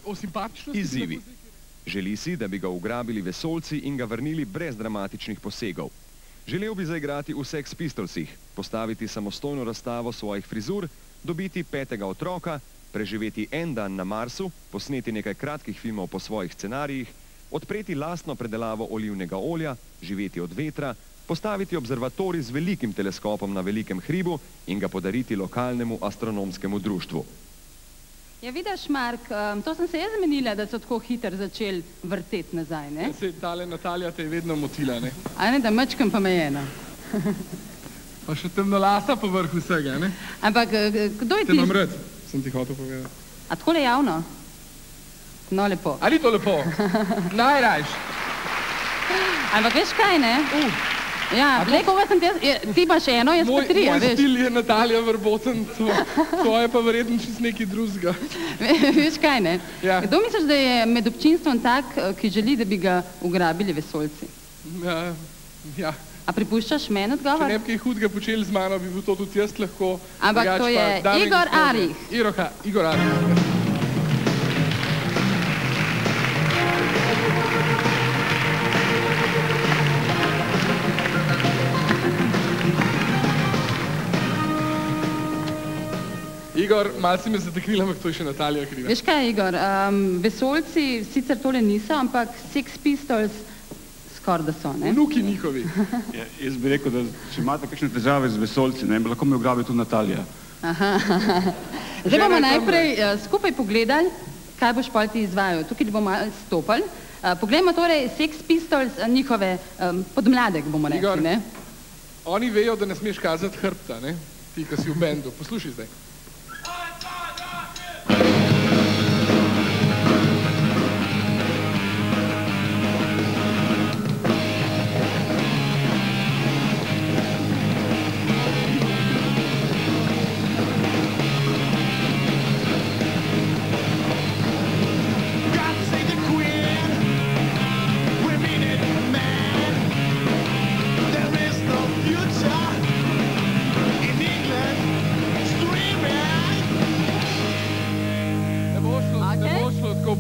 o simpatičnosti. Izzivi. Želi si, da bi ga ugrabili vesoljci in ga vrnili brez dramatičnih posegov. Želel bi zaigrati v Sex Pistolsih, postaviti samostojno razstavo svojih frizur, dobiti 5. otroka, preživeti en dan na Marsu, posneti nekaj kratkih filmov po svojih scenarijih, odpreti lastno predelavo olivnega olja, živeti od vetra, postaviti observatorij z velikim teleskopom na velikem hribu in ga podariti lokalnemu astronomskemu društvu. Ja, vidiš, Mark, to sem se jaz zmenila, da so tako hitro začeli vrteti nazaj, ne? Ja, sej tale Natalija te je vedno motila, ne? A ne, da mečkam pa me eno. Pa še temnolasa po vrhu vsega, ne? Ampak, kdo je ti? Te imam rad, sem ti hotel povedati. A takole javno? No, lepo. A ni to lepo? Najrajš. Ampak veš kaj, ne? Ja, glej, koga sem ti imaš eno, jaz pa tri, a veš. Moj stil je Natalija Verboten, tvoje pa verjetno čist nekaj drugega. Veš kaj, ne? Ja. Kdo misliš, da je med občinstvom tak, ki želi, da bi ga ugrabili vesoljci? Ja. A pripuščaš meni odgovor? Če ne bi kaj hudega počeli z mano, bi bil to tudi jaz lahko. Ampak to je Igor Arih. Igor Arih. Igor, malce me zateknila, ampak to je še Natalija kriva. Veš kaj, Igor, vesoljci sicer tole niso, ampak Sex Pistols skoraj da so, ne? Vnuki njihovi. Ja, jaz bi rekel, da če imate kakšne težave z vesoljci, ne, lahko me ugrabi tudi Natalija. Zdaj bomo najprej skupaj pogledali, kaj boš pol ti izvajal. Tukaj bomo stopili. Poglejmo torej Sex Pistols, njihove podmladek, bomo rekli, ne? Igor, oni vejo, da ne smeš kazati hrbta, ne? Ti, ko si v bendu. Poslušaj zdaj.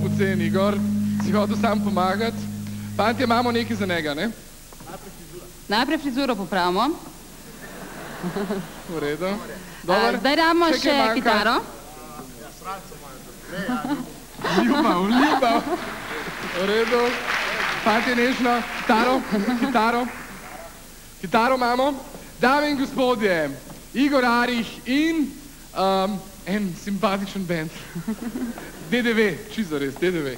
Poceni, Igor, si hotel sam pomagati. Fantje, imamo nekaj za njega, ne? Najprej frizuro popravimo. V redu. Zdaj damo še kitaro. Ljubav. V redu. Fantje, nežno. Kitaro imamo. Dame in gospodje, Igor Arih in en simpatičen band. DDV, čisto res, DDV.